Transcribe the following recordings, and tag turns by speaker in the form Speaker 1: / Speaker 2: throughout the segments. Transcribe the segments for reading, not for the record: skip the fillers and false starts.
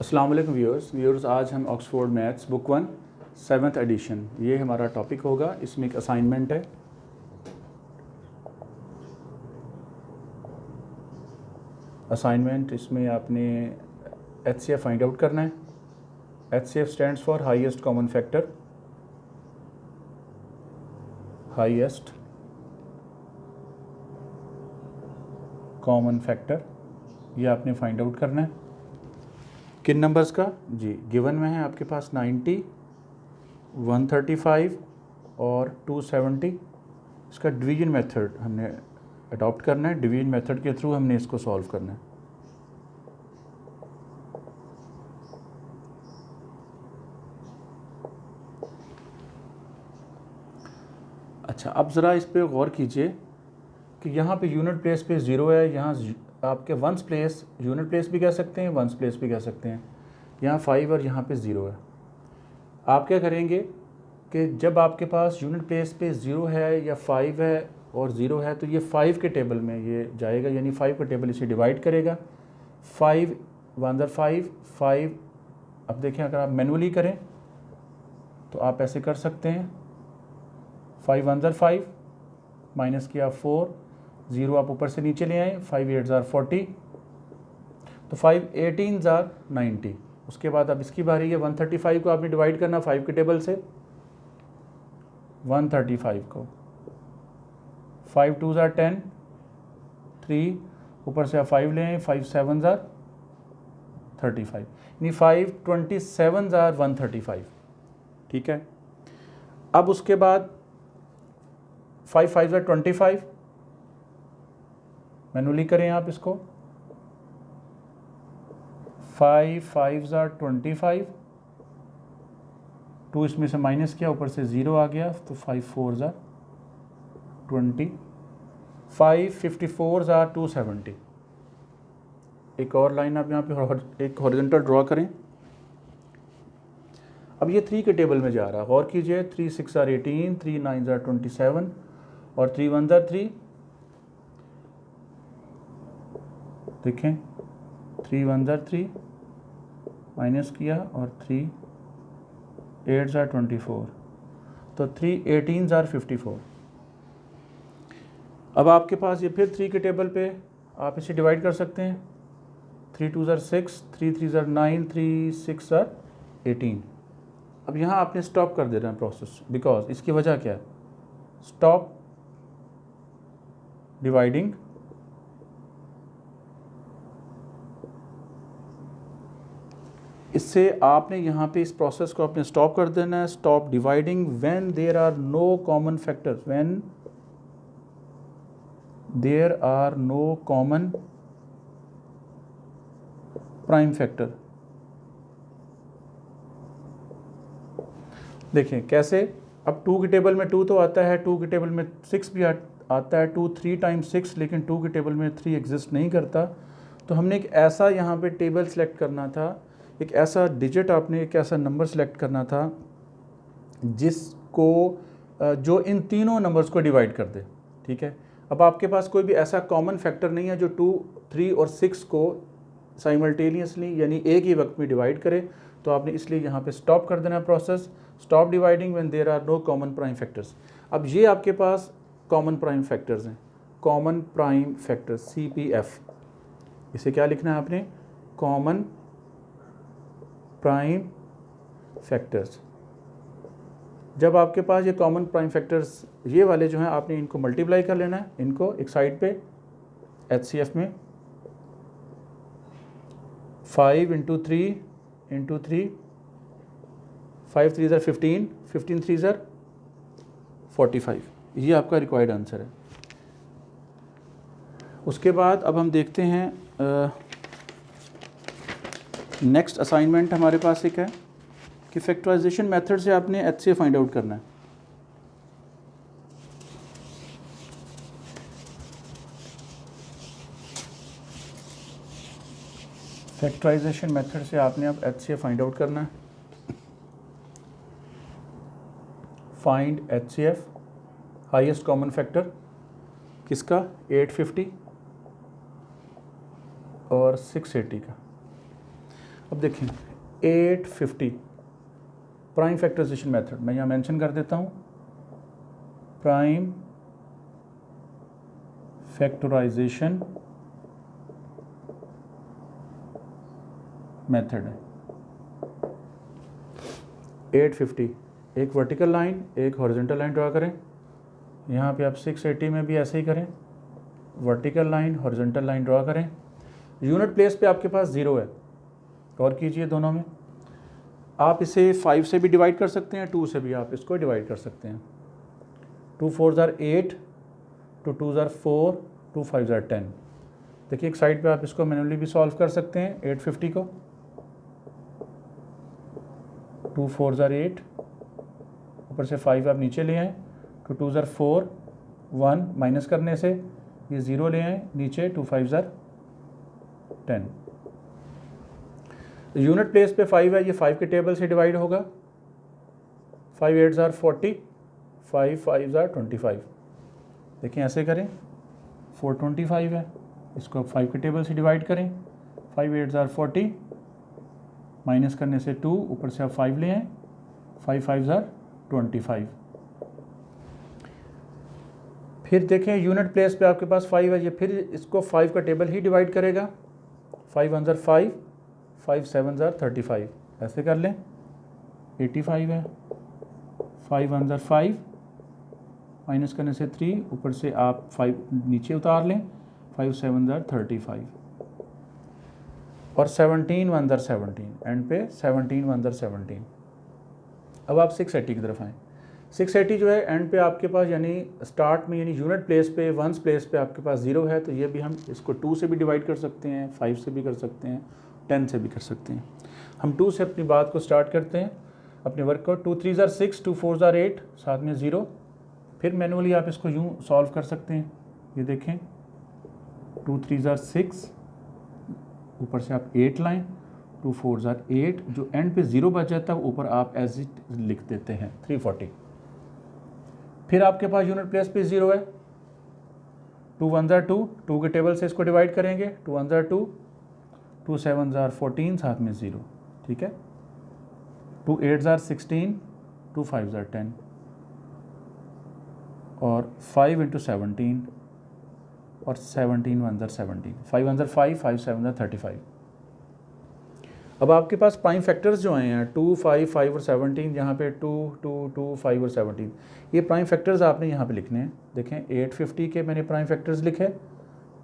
Speaker 1: अस्सलाम वालेकुम व्यूअर्स, आज हम Oxford maths book 1 7th addition ये हमारा टॉपिक होगा। इसमें एक असाइनमेंट है। इसमें आपने HCF फाइंड आउट करना है। HCF stands for highest common factor. Highest common factor ये आपने फाइंड आउट करना है। किन नंबर्स का जी गिवन में है आपके पास 90, 135 और 270। इसका डिवीजन मेथड हमने अडॉप्ट करना है। डिवीजन मेथड के थ्रू हमने इसको सॉल्व करना है। अच्छा, अब ज़रा इस पे गौर कीजिए कि यहाँ पे यूनिट प्लेस पे 0 है। यहाँ आपके वंस प्लेस, यूनिट प्लेस भी कह सकते हैं, वंस प्लेस भी कह सकते हैं। यहाँ 5 और यहाँ पे 0 है। आप क्या करेंगे कि जब आपके पास यूनिट प्लेस पे 0 है या 5 है और 0 है तो ये 5 के टेबल में ये जाएगा, यानी 5 का टेबल इसे डिवाइड करेगा। 5 1 5 5। अब देखें, अगर आप मैनुअली करें तो आप ऐसे कर सकते हैं। 5 1 5 माइनस किया 4, 0 आप ऊपर से नीचे ले आए। 5 8 40, तो 5 18 90। उसके बाद अब इसकी बारी है। 135 को आपने डिवाइड करना 5 के टेबल से। 135 को 5 2 10, 3 ऊपर से आप 5 ले आए। 5 7 35, यानी 5 27 135। ठीक है। अब उसके बाद 5 5 25। मैनुअली करें आप इसको। 5 5 25, 2 इसमें से माइनस किया, ऊपर से 0 आ गया, तो 5 4 20, 5 54 270। एक और लाइन आप यहाँ पे एक हॉरिजॉन्टल ड्रॉ करें। अब ये 3 के टेबल में जा रहा है। गौर कीजिए। 3 6 18, 3 9 27 और 3 1 3। देखें, 3 1 3 माइनस किया और 3 8 24, तो 3 18 54। अब आपके पास ये फिर 3 के टेबल पे आप इसे डिवाइड कर सकते हैं। 3 2 6, 3 3 9, 3 6 18। अब यहाँ आपने स्टॉप कर देना है प्रोसेस, बिकॉज इसकी वजह क्या है? स्टॉप डिवाइडिंग इससे आपने यहाँ पे इस प्रोसेस को आपने स्टॉप कर देना है। Stop dividing when there are no common factors. When there are no common prime factor. देखें कैसे। अब 2 के टेबल में 2 तो आता है, 2 के टेबल में 6 भी आता है। 2 3 टाइम्स 6, लेकिन 2 के टेबल में 3 एग्जिस्ट नहीं करता। तो हमने एक ऐसा यहाँ पे टेबल सेलेक्ट करना था, एक ऐसा डिजिट, आपने एक ऐसा नंबर सेलेक्ट करना था जिसको जो इन तीनों नंबर्स को डिवाइड कर दे। ठीक है। अब आपके पास कोई भी ऐसा कॉमन फैक्टर नहीं है जो 2 3 और 6 को साइमल्टेनियसली यानी एक ही वक्त में डिवाइड करे। तो आपने इसलिए यहाँ पे स्टॉप कर देना process. Stop dividing when there are no common prime factors. अब ये आपके पास कॉमन प्राइम फैक्टर्स हैं। Common prime factors CPF। इसे क्या लिखना है आपने? Common prime factors. जब आपके पास ये कॉमन प्राइम फैक्टर्स ये वाले जो हैं, आपने इनको मल्टीप्लाई कर लेना है। इनको एक साइड पे HCF में 5 × 3 × 3, 5 3 15, 15 3 45। ये आपका रिक्वायर्ड आंसर है। उसके बाद अब हम देखते हैं नेक्स्ट असाइनमेंट हमारे पास एक है कि फैक्टराइजेशन मेथड से आपने HCF फाइंड आउट करना है। फैक्टराइजेशन मेथड से आपने अब HCF फाइंड आउट करना है। Find HCF, highest common factor किसका? 850 और 680 का। अब देखें 850 प्राइम फैक्टराइजेशन मेथड, मैं यहाँ मेंशन कर देता हूँ, प्राइम फैक्टराइजेशन मेथड है 850। एक वर्टिकल लाइन, एक हॉरिजॉन्टल लाइन ड्रा करें। यहाँ पे आप 680 में भी ऐसे ही करें, vertical line horizontal line draw करें। यूनिट प्लेस पे आपके पास 0 है, और कीजिए दोनों में। आप इसे 5 से भी डिवाइड कर सकते हैं, 2 से भी आप इसको डिवाइड कर सकते हैं। 2 4 are 8, 2 2 are 4, 2 5 are 10। देखिए एक साइड पे आप इसको मैन्युअली भी सॉल्व कर सकते हैं 850 को। 2 4 are 8, ऊपर से 5 आप नीचे ले आएँ, 2 2 are 4, 1 माइनस करने से ये 0 ले आएँ नीचे, 2 5 are 10। यूनिट प्लेस पे 5 है, ये 5 के टेबल से डिवाइड होगा। 5 8 are 40, 5 5 are 25। देखिए ऐसे करें, 425 है, इसको 5 के टेबल से डिवाइड करें। 5 8 are 40, माइनस करने से 2, ऊपर से आप 5 ले आएँ, 5 5 are 25। फिर देखें यूनिट प्लेस पे आपके पास 5 है, ये फिर इसको 5 का टेबल ही डिवाइड करेगा। 5 1 are 5, 5 7 are 35। ऐसे कर लें, 85 है, 5 1 are 5, माइनस करने से 3, ऊपर से आप 5 नीचे उतार लें, 5 7 are 35, और 17 1 are 17, एंड पे 17 1 are 17। अब आप 680 की तरफ आएँ। 680 जो है एंड पे आपके पास, यानी स्टार्ट में, यानी यूनिट प्लेस पे, वंस प्लेस पे आपके पास 0 है, तो ये भी हम इसको 2 से भी डिवाइड कर सकते हैं, 5 से भी कर सकते हैं, 10 से भी कर सकते हैं। हम 2 से अपनी बात को स्टार्ट करते हैं, अपने वर्क को। 2 3 are 6, 2 4 are 8, साथ में 0। फिर मैनुअली आप इसको यूँ सॉल्व कर सकते हैं। ये देखें, 2 3 are 6, ऊपर से आप 8 लाएँ, 2 4 are 8, जो एंड पे 0 बच जाता है ऊपर आप एज इट लिख देते हैं, 340। फिर आपके पास यूनिट प्लेस पे 0 है। 2 1 are 2, 2 के टेबल से इसको डिवाइड करेंगे। 2 1 are 2, 2 7 are 14, साथ में 0, ठीक है। 2 8 are 16, 2 5 are 10, और 5 into 17, और 17 1 are 17, 5 1 are 5, 5 7 are 35। अब आपके पास प्राइम फैक्टर्स जो आए हैं 2 5 5 और 17, यहाँ पे 2 2 2 5 और 17, ये प्राइम फैक्टर्स आपने यहाँ पे लिखने हैं। देखें 850 के मैंने प्राइम फैक्टर्स लिखे,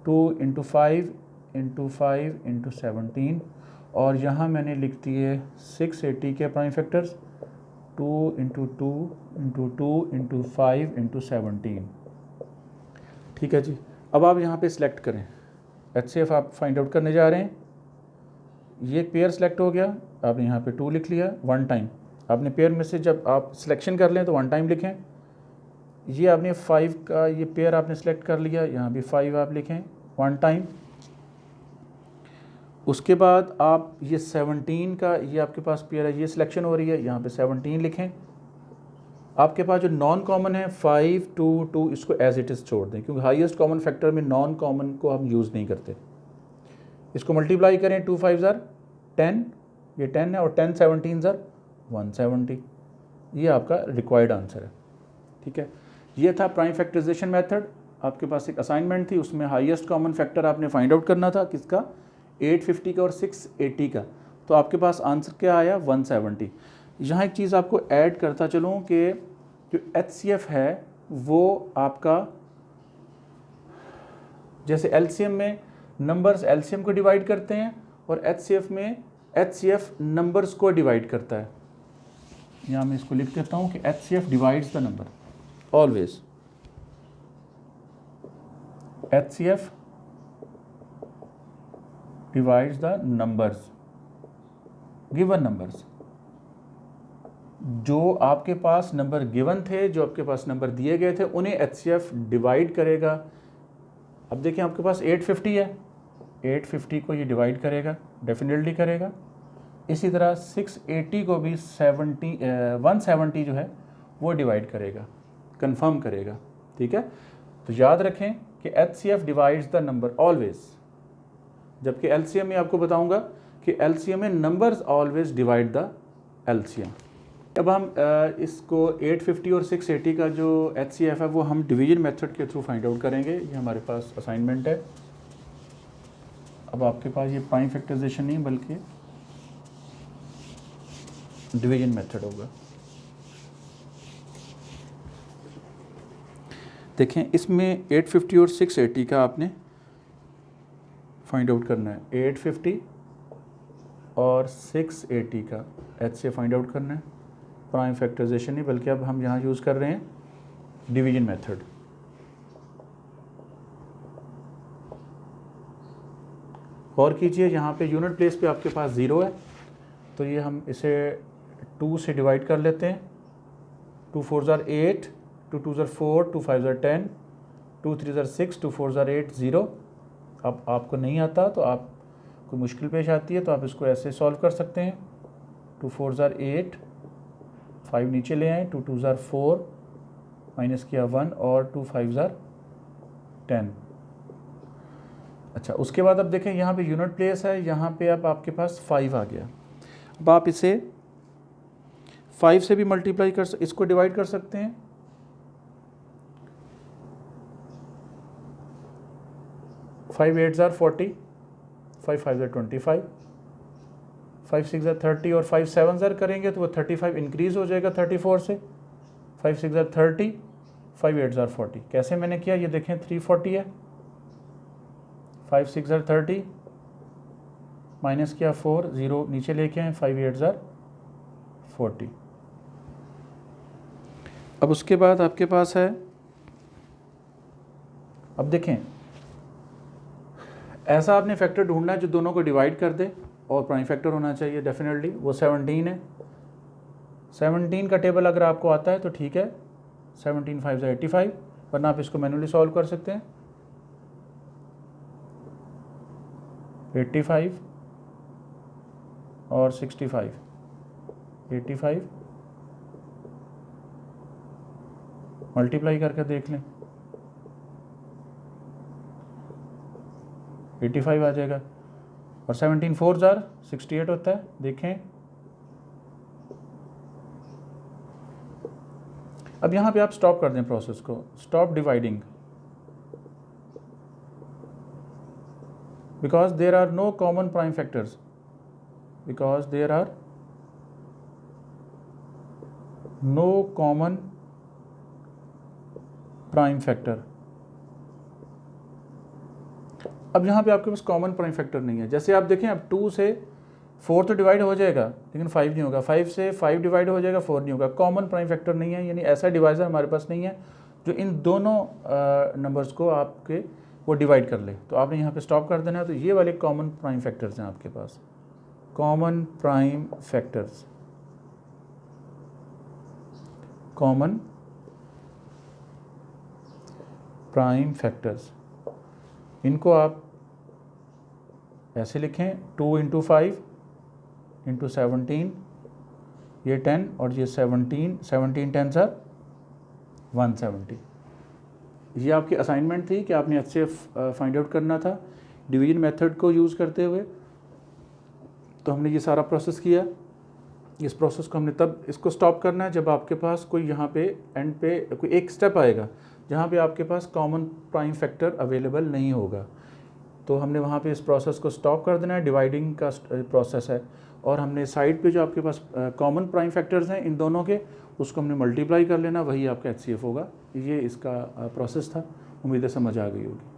Speaker 1: 2 into 5 into 5 into 17, और यहाँ मैंने लिख दिए 680 के prime factors, 2 into 2 into 2 into 5 into 17। ठीक है जी। अब आप यहाँ पे सिलेक्ट करें, HCF आप फाइंड आउट करने जा रहे हैं। ये पेयर सेलेक्ट हो गया, आपने यहाँ पे 2 लिख लिया, 1 टाइम। आपने पेयर में से जब आप सिलेक्शन कर लें तो 1 टाइम लिखें। ये आपने 5 का ये पेयर आपने सेलेक्ट कर लिया, यहाँ भी 5 आप लिखें 1 टाइम। उसके बाद आप ये 17 का ये आपके पास पेयर है, ये सिलेक्शन हो रही है, यहाँ पे 17 लिखें। आपके पास जो नॉन कॉमन है 5 2 2, इसको एज इट इज़ छोड़ दें, क्योंकि हाईएस्ट कॉमन फैक्टर में नॉन कॉमन को हम यूज़ नहीं करते। इसको मल्टीप्लाई करें, 2 5 are 10, ये 10 है, और 10 17 are 170। ये आपका रिक्वायर्ड आंसर है, ठीक है। ये था प्राइम फैक्टराइजेशन मेथड। आपके पास एक असाइनमेंट थी, उसमें हाईएस्ट कॉमन फैक्टर आपने फाइंड आउट करना था, किसका, 850 का और 680 का। तो आपके पास आंसर क्या आया, 170। यहाँ एक चीज़ आपको ऐड करता चलूँ कि जो HCF है वो आपका, जैसे LCM में नंबर्स LCM को डिवाइड करते हैं, और HCF में HCF नंबर्स को डिवाइड करता है। यहाँ मैं इसको लिख देता हूँ कि HCF divides the number always. HCF divides the numbers, given numbers. जो आपके पास नंबर गिवन थे, जो आपके पास नंबर दिए गए थे, उन्हें HCF डिवाइड करेगा। अब देखिए आपके पास 850 है, 850 को ये डिवाइड करेगा, डेफिनेटली करेगा। इसी तरह 680 को भी 170 जो है वो डिवाइड करेगा, कंफर्म करेगा, ठीक है। तो याद रखें कि HCF divides the number always, जबकि LCM में आपको बताऊंगा कि LCM में numbers always divide the LCM। अब हम इसको 850 और 680 का जो HCF है वो हम डिवीजन मेथड के थ्रू फाइंड आउट करेंगे। ये हमारे पास असाइनमेंट है। अब आपके पास ये प्राइम फैक्टराइजेशन नहीं बल्कि डिवीजन मेथड होगा। देखें, इसमें 850 और 680 का आपने फाइंड आउट करना है। 850 और 680 का HCF फाइंड आउट करना है, प्राइम फैक्टराइजेशन नहीं बल्कि अब हम यहाँ यूज़ कर रहे हैं डिवीजन मेथड। और कीजिए, यहाँ पे यूनिट प्लेस पे आपके पास 0 है, तो ये हम इसे 2 से डिवाइड कर लेते हैं। 2 4 ज़ार 8, 2 2 ज़ार 4, 2 5 ज़ार 10, 2 3 ज़ार 6, 2 4 ज़ार 8, 0। अब आपको नहीं आता तो आपको मुश्किल पेश आती है तो आप इसको ऐसे सॉल्व कर सकते हैं। 2 4 ज़ार 8, 5 नीचे ले आए, 2 2 ज़ार 4, माइनस किया 1 और 2 5 ज़ार 10। अच्छा, उसके बाद अब देखें यहाँ पे यूनिट प्लेस है, यहाँ पे अब आपके पास 5 आ गया। अब आप इसे 5 से भी मल्टीप्लाई इसको डिवाइड कर सकते हैं। फाइव 8 ज़ार 40, 5 5 ज़ार 25, 5 6 ज़ार 30 और 5 7 ज़ार करेंगे तो वो 35 इंक्रीज़ हो जाएगा 34 से। 5 6 ज़ार 30, 5 8 ज़ार 40। कैसे मैंने किया ये देखें, 340 है। 5 6 ज़ार 30, माइनस किया 4, 0 नीचे लेके आए, 5 8 ज़ार 40। अब उसके बाद आपके पास है, अब देखें ऐसा आपने फैक्टर ढूंढना है जो दोनों को डिवाइड कर दे और प्राइम फैक्टर होना चाहिए डेफिनेटली। वो 17 है। 17 का टेबल अगर आपको आता है तो ठीक है, 17 5 ज़ार 85, वरना आप इसको मैनुअली सॉल्व कर सकते हैं। 85 और 65, 85 मल्टीप्लाई करके देख लें, 85 आ जाएगा। और 17 4 ज़ार 68 होता है। देखें, अब यहाँ पे आप स्टॉप कर दें प्रोसेस को, stop dividing, because there are no common prime factors, because there are no common prime factor। अब यहाँ पे आपके पास कॉमन प्राइम फैक्टर नहीं है। जैसे आप देखें, अब 2 से 4 तो डिवाइड हो जाएगा लेकिन 5 नहीं होगा, 5 से 5 डिवाइड हो जाएगा, 4 नहीं होगा। कॉमन प्राइम फैक्टर नहीं है, यानी ऐसा डिवाइज़र हमारे पास नहीं है जो इन दोनों नंबर्स को आपके वो डिवाइड कर ले। तो आपने यहाँ पे स्टॉप कर देना है। तो ये वाले कॉमन प्राइम फैक्टर्स हैं आपके पास, common prime factors, common prime factors. इनको आप ऐसे लिखें, 2 × 5 × 17, ये 10 और ये 17 10 ज़ार 170। ये आपकी असाइनमेंट थी कि आपने HCF फाइंड आउट करना था डिवीजन मेथड को यूज़ करते हुए। तो हमने ये सारा प्रोसेस किया। इस प्रोसेस को हमने तब इसको स्टॉप करना है जब आपके पास कोई यहाँ पे एंड पे कोई एक स्टेप आएगा जहाँ पे आपके पास कॉमन प्राइम फैक्टर अवेलेबल नहीं होगा। तो हमने वहाँ पे इस प्रोसेस को स्टॉप कर देना है। डिवाइडिंग का प्रोसेस है और हमने साइड पे जो आपके पास कॉमन प्राइम फैक्टर्स हैं इन दोनों के, उसको हमने मल्टीप्लाई कर लेना, वही आपका HCF होगा। ये इसका प्रोसेस था। उम्मीद है समझ आ गई होगी।